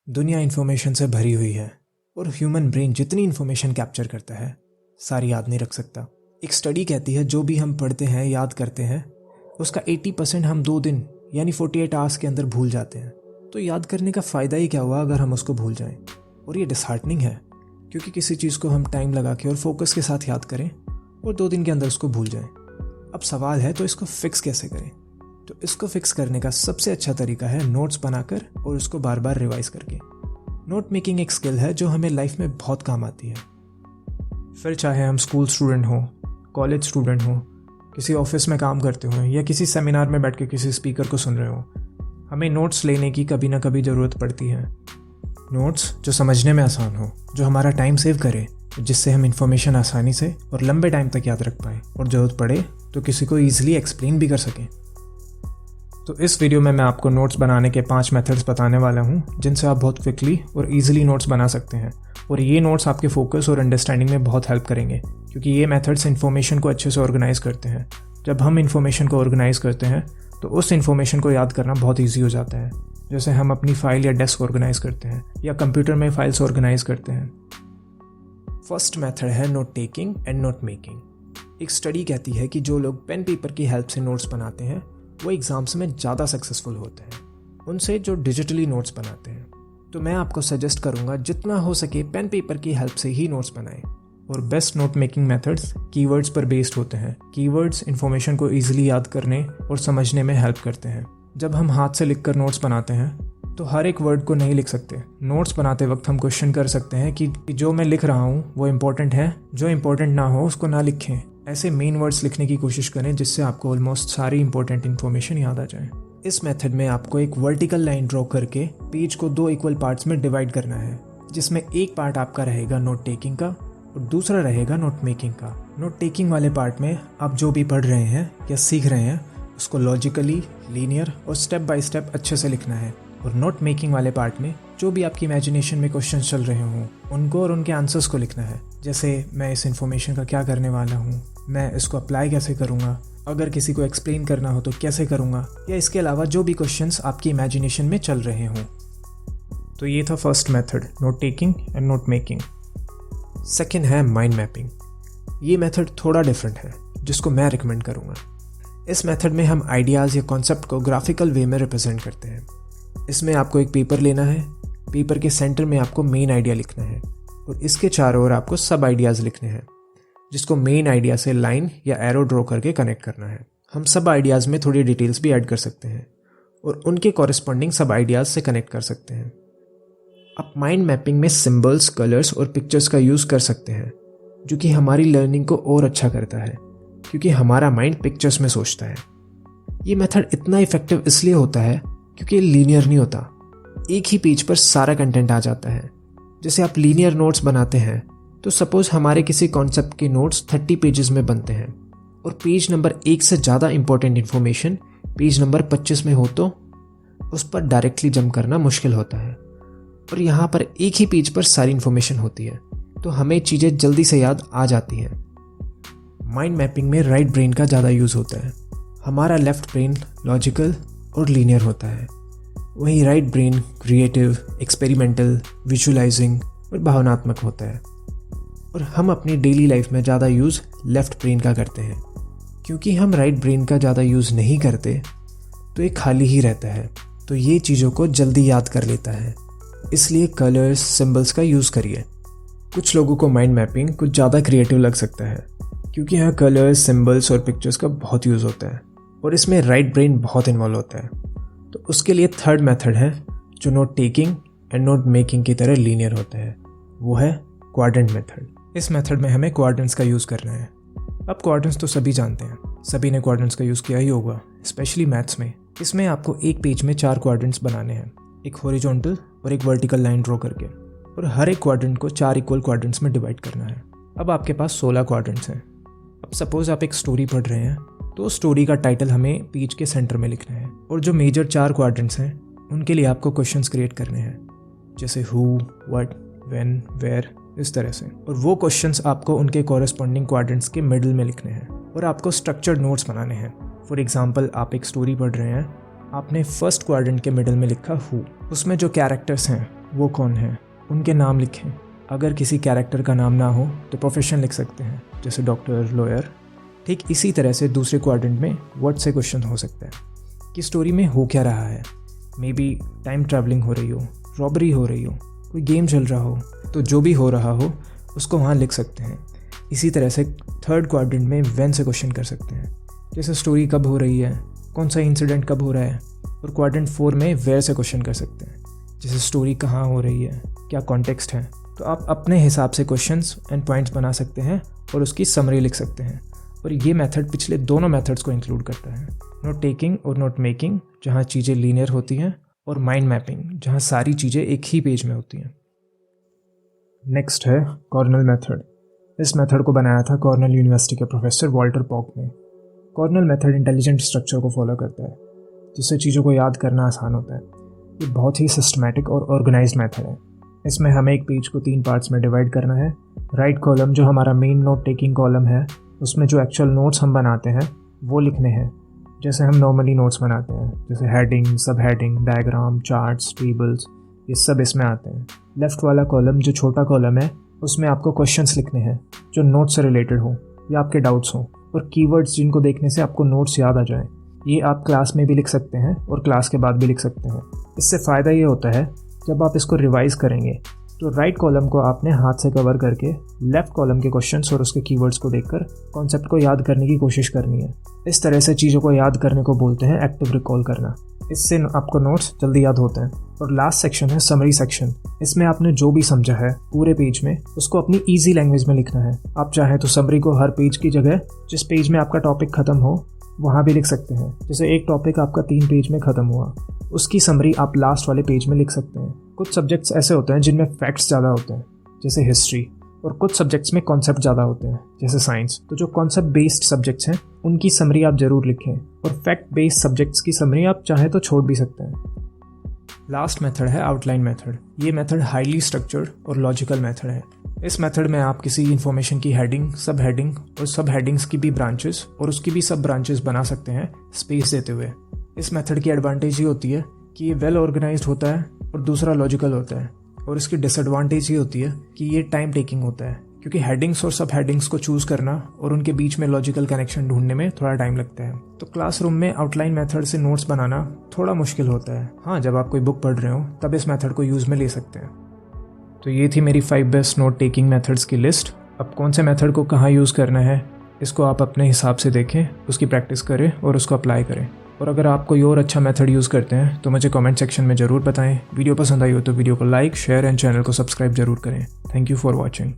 दुनिया इन्फॉर्मेशन से भरी हुई है और ह्यूमन ब्रेन जितनी इन्फॉर्मेशन कैप्चर करता है सारी याद नहीं रख सकता। एक स्टडी कहती है जो भी हम पढ़ते हैं याद करते हैं उसका 80% हम 2 दिन यानी 48 आवर्स के अंदर भूल जाते हैं। तो याद करने का फ़ायदा ही क्या हुआ अगर हम उसको भूल जाएं। और ये डिसहार्टनिंग है क्योंकि किसी चीज़ को हम टाइम लगा के और फोकस के साथ याद करें और 2 दिन के अंदर उसको भूल जाएं। अब सवाल है तो इसको फिक्स कैसे करें। तो इसको फिक्स करने का सबसे अच्छा तरीका है नोट्स बनाकर और उसको बार बार रिवाइज करके। नोट मेकिंग एक स्किल है जो हमें लाइफ में बहुत काम आती है। फिर चाहे हम स्कूल स्टूडेंट हो, कॉलेज स्टूडेंट हो, किसी ऑफिस में काम करते हो या किसी सेमिनार में बैठ के किसी स्पीकर को सुन रहे हो, हमें नोट्स लेने की कभी ना कभी ज़रूरत पड़ती है। नोट्स जो समझने में आसान हो, जो हमारा टाइम सेव करे, जिससे हम इंफॉर्मेशन आसानी से और लंबे टाइम तक याद रख पाएँ और ज़रूरत पड़े तो किसी को ईजिली एक्सप्लेन भी कर सकें। तो इस वीडियो में मैं आपको नोट्स बनाने के 5 मेथड्स बताने वाला हूँ जिनसे आप बहुत क्विकली और ईजिली नोट्स बना सकते हैं। और ये नोट्स आपके फोकस और अंडरस्टैंडिंग में बहुत हेल्प करेंगे क्योंकि ये मेथड्स इन्फॉर्मेशन को अच्छे से ऑर्गेनाइज करते हैं। जब हम इन्फॉर्मेशन को ऑर्गेनाइज करते हैं तो उस इन्फॉर्मेशन को याद करना बहुत ईजी हो जाता है। जैसे हम अपनी फाइल या डेस्क ऑर्गेनाइज करते हैं या कंप्यूटर में फाइल्स ऑर्गेनाइज करते हैं। फर्स्ट मेथड है note taking and note making. एक स्टडी कहती है कि जो लोग पेन पेपर की हेल्प से नोट्स बनाते हैं वो एग्जाम्स में ज़्यादा सक्सेसफुल होते हैं उनसे जो डिजिटली नोट्स बनाते हैं। तो मैं आपको सजेस्ट करूँगा जितना हो सके पेन पेपर की हेल्प से ही नोट्स बनाएं। और best note making methods keywords पर बेस्ड होते हैं। कीवर्ड्स इन्फॉर्मेशन को ईजिली याद करने और समझने में हेल्प करते हैं। जब हम हाथ से लिखकर नोट्स बनाते हैं तो हर एक वर्ड को नहीं लिख सकते। नोट्स बनाते वक्त हम क्वेश्चन कर सकते हैं कि जो मैं लिख रहा हूँ वो इम्पोर्टेंट है, जो इम्पोर्टेंट ना हो उसको ना लिखें। ऐसे मेन वर्ड्स लिखने की कोशिश करें जिससे आपको ऑलमोस्ट सारी इंपॉर्टेंट इन्फॉर्मेशन याद आ जाए। इस मेथड में आपको एक वर्टिकल लाइन ड्रॉ करके पेज को 2 इक्वल पार्ट्स में डिवाइड करना है, जिसमें एक पार्ट आपका रहेगा नोट टेकिंग का और दूसरा रहेगा नोट मेकिंग का। नोट टेकिंग वाले पार्ट में आप जो भी पढ़ रहे हैं या सीख रहे हैं उसको लॉजिकली, लीनियर और स्टेप बाय स्टेप अच्छे से लिखना है। और नोट मेकिंग वाले पार्ट में जो भी आपकी इमेजिनेशन में क्वेश्चन चल रहे हों उनको और उनके आंसर्स को लिखना है। जैसे मैं इस इन्फॉर्मेशन का क्या करने वाला हूँ, मैं इसको अप्लाई कैसे करूँगा, अगर किसी को एक्सप्लेन करना हो तो कैसे करूँगा, या इसके अलावा जो भी क्वेश्चंस आपकी इमेजिनेशन में चल रहे हों। तो ये था first method, note taking and note making. Second है माइंड मैपिंग। ये मेथड थोड़ा डिफरेंट है जिसको मैं रिकमेंड करूँगा। इस मेथड में हम आइडियाज़ या कॉन्सेप्ट को ग्राफिकल वे में रिप्रेजेंट करते हैं। इसमें आपको एक पेपर लेना है, पेपर के सेंटर में आपको मेन आइडिया लिखना है और इसके चारों ओर आपको सब आइडियाज़ लिखने हैं जिसको मेन आइडिया से लाइन या एरो ड्रॉ करके कनेक्ट करना है। हम सब आइडियाज़ में थोड़ी डिटेल्स भी ऐड कर सकते हैं और उनके कॉरेस्पॉन्डिंग सब आइडियाज़ से कनेक्ट कर सकते हैं। आप माइंड मैपिंग में सिंबल्स, कलर्स और पिक्चर्स का यूज़ कर सकते हैं जो कि हमारी लर्निंग को और अच्छा करता है क्योंकि हमारा माइंड पिक्चर्स में सोचता है। ये मेथड इतना इफेक्टिव इसलिए होता है क्योंकि ये लीनियर नहीं होता, एक ही पेज पर सारा कंटेंट आ जाता है। जैसे आप लीनियर नोट्स बनाते हैं तो सपोज हमारे किसी कॉन्सेप्ट के नोट्स 30 पेजेस में बनते हैं और पेज नंबर 1 से ज़्यादा इंपॉर्टेंट इन्फॉर्मेशन पेज नंबर 25 में हो तो उस पर डायरेक्टली जंप करना मुश्किल होता है। और यहाँ पर एक ही पेज पर सारी इन्फॉर्मेशन होती है तो हमें चीज़ें जल्दी से याद आ जाती हैं। माइंड मैपिंग में राइट ब्रेन का ज़्यादा यूज़ होता है। हमारा लेफ्ट ब्रेन लॉजिकल और लीनियर होता है, वहीं right brain creative, experimental, visualising और भावनात्मक होता है। और हम अपनी डेली लाइफ में ज़्यादा यूज़ लेफ्ट ब्रेन का करते हैं। क्योंकि हम राइट ब्रेन का ज़्यादा यूज़ नहीं करते तो ये खाली ही रहता है, तो ये चीज़ों को जल्दी याद कर लेता है। इसलिए कलर्स, सिंबल्स का यूज़ करिए। कुछ लोगों को माइंड मैपिंग कुछ ज़्यादा क्रिएटिव लग सकता है क्योंकि यहाँ कलर्स, सिंबल्स और पिक्चर्स का बहुत यूज़ होता है और इसमें राइट ब्रेन बहुत इन्वॉल्व होता है। तो उसके लिए थर्ड मेथड है जो note taking and note making की तरह लीनियर होता है, वो है क्वाड्रेंट मेथड। इस मेथड में हमें क्वाड्रेंट्स का यूज़ करना है। अब क्वाड्रेंट्स तो सभी जानते हैं, सभी ने क्वाड्रेंट्स का यूज़ किया ही होगा, स्पेशली मैथ्स में। इसमें आपको एक पेज में 4 क्वाड्रेंट्स बनाने हैं, एक हॉरिजॉन्टल और एक वर्टिकल लाइन ड्रॉ करके, और हर एक क्वाड्रेंट को 4 इक्वल क्वाड्रेंट्स में डिवाइड करना है। अब आपके पास 16 क्वाड्रेंट्स हैं। अब सपोज आप एक स्टोरी पढ़ रहे हैं तो स्टोरी का टाइटल हमें पेज के सेंटर में लिखना है और जो मेजर 4 क्वाड्रेंट्स हैं उनके लिए आपको क्वेश्चंस क्रिएट करने हैं, जैसे हु, व्हाट, व्हेन, वेयर, इस तरह से। और वो क्वेश्चंस आपको उनके कॉरेस्पॉन्डिंग क्वाड्रेंट्स के मिडिल में लिखने हैं और आपको स्ट्रक्चर्ड नोट्स बनाने हैं। फॉर एग्जांपल, आप एक स्टोरी पढ़ रहे हैं, आपने फर्स्ट क्वाड्रेंट के मिडिल में लिखा हु। उसमें जो कैरेक्टर्स हैं वो कौन है, उनके नाम लिखें। अगर किसी कैरेक्टर का नाम ना हो तो प्रोफेशन लिख सकते हैं, जैसे डॉक्टर, लॉयर। ठीक इसी तरह से दूसरे क्वाड्रेंट में व्हाट से क्वेश्चन हो सकता है कि स्टोरी में हो क्या रहा है। मे बी टाइम ट्रैवलिंग हो रही हो, रॉबरी हो रही हो, कोई गेम चल रहा हो, तो जो भी हो रहा हो उसको वहाँ लिख सकते हैं। इसी तरह से थर्ड क्वाड्रेंट में व्हेन से क्वेश्चन कर सकते हैं, जैसे स्टोरी कब हो रही है, कौन सा इंसिडेंट कब हो रहा है। और क्वाड्रेंट 4 में वेयर से क्वेश्चन कर सकते हैं, जैसे स्टोरी कहाँ हो रही है, क्या कॉन्टेक्स्ट है। तो आप अपने हिसाब से क्वेश्चंस एंड पॉइंट्स बना सकते हैं और उसकी समरी लिख सकते हैं। और ये मेथड पिछले दोनों मेथड्स को इंक्लूड करता है, नोट टेकिंग और नोट मेकिंग जहाँ चीज़ें लीनियर होती हैं, और माइंड मैपिंग जहाँ सारी चीज़ें एक ही पेज में होती हैं। नेक्स्ट है कॉर्नेल मेथड। इस मेथड को बनाया था कॉर्नेल यूनिवर्सिटी के प्रोफेसर वॉल्टर पॉक ने। कॉर्नेल मेथड इंटेलिजेंट स्ट्रक्चर को फॉलो करता है, जिससे चीज़ों को याद करना आसान होता है। ये बहुत ही सिस्टमैटिक और ऑर्गेनाइज्ड मेथड है। इसमें हमें एक पेज को 3 पार्ट्स में डिवाइड करना है। राइट कॉलम जो हमारा मेन नोट टेकिंग कॉलम है, उसमें जो एक्चुअल नोट्स हम बनाते हैं वो लिखने हैं, जैसे हम नॉर्मली नोट्स बनाते हैं, जैसे हेडिंग, सब हेडिंग, डायग्राम, चार्ट्स, टेबल्स, ये सब इसमें आते हैं। लेफ़्ट वाला कॉलम जो छोटा कॉलम है, उसमें आपको क्वेश्चंस लिखने हैं जो नोट से रिलेटेड हो या आपके डाउट्स हो, और कीवर्ड्स जिनको देखने से आपको नोट्स याद आ जाएं। ये आप क्लास में भी लिख सकते हैं और क्लास के बाद भी लिख सकते हैं। इससे फ़ायदा ये होता है जब आप इसको रिवाइज़ करेंगे तो राइट कॉलम को आपने हाथ से कवर करके लेफ़्ट कॉलम के क्वेश्चंस और उसके कीवर्ड्स को देखकर कॉन्सेप्ट को याद करने की कोशिश करनी है। इस तरह से चीज़ों को याद करने को बोलते हैं एक्टिव रिकॉल करना। इससे आपको नोट्स जल्दी याद होते हैं। और लास्ट सेक्शन है समरी सेक्शन। इसमें आपने जो भी समझा है पूरे पेज में, उसको अपनी ईजी लैंग्वेज में लिखना है। आप चाहें तो समरी को हर पेज की जगह जिस पेज में आपका टॉपिक ख़त्म हो वहाँ भी लिख सकते हैं। जैसे एक टॉपिक आपका 3 पेज में ख़त्म हुआ, उसकी समरी आप लास्ट वाले पेज में लिख सकते हैं। कुछ सब्जेक्ट्स ऐसे होते हैं जिनमें फैक्ट्स ज़्यादा होते हैं, जैसे हिस्ट्री, और कुछ सब्जेक्ट्स में कॉन्सेप्ट ज़्यादा होते हैं, जैसे साइंस। तो जो कॉन्सेप्ट बेस्ड सब्जेक्ट्स हैं उनकी समरी आप ज़रूर लिखें, और फैक्ट बेस्ड सब्जेक्ट्स की समरी आप चाहें तो छोड़ भी सकते हैं। लास्ट मेथड है आउटलाइन मेथड। ये मेथड हाईली स्ट्रक्चर्ड और लॉजिकल मेथड है। इस मेथड में आप किसी इन्फॉर्मेशन की हेडिंग, सब हेडिंग और सब हेडिंग्स की भी ब्रांचेस और उसकी भी सब ब्रांचेस बना सकते हैं स्पेस देते हुए। इस मेथड की एडवांटेज ये होती है कि ये वेल ऑर्गेनाइज्ड होता है और दूसरा लॉजिकल होता है। और इसकी डिसएडवांटेज ये होती है कि ये टाइम टेकिंग होता है, क्योंकि हेडिंग्स और सब हेडिंग्स को चूज़ करना और उनके बीच में लॉजिकल कनेक्शन ढूंढने में थोड़ा टाइम लगता है। तो क्लासरूम में आउटलाइन मेथड से नोट्स बनाना थोड़ा मुश्किल होता है। हाँ, जब आप कोई बुक पढ़ रहे हो तब इस मेथड को यूज़ में ले सकते हैं। तो ये थी मेरी 5 बेस्ट नोट टेकिंग मेथड्स की लिस्ट। अब कौन से मेथड को कहाँ यूज़ करना है इसको आप अपने हिसाब से देखें, उसकी प्रैक्टिस करें और उसको अप्लाई करें। और अगर आप कोई और अच्छा मेथड यूज़ करते हैं तो मुझे कमेंट सेक्शन में ज़रूर बताएं। वीडियो पसंद आई हो तो वीडियो को लाइक, शेयर एंड चैनल को सब्सक्राइब जरूर करें। Thank you for watching.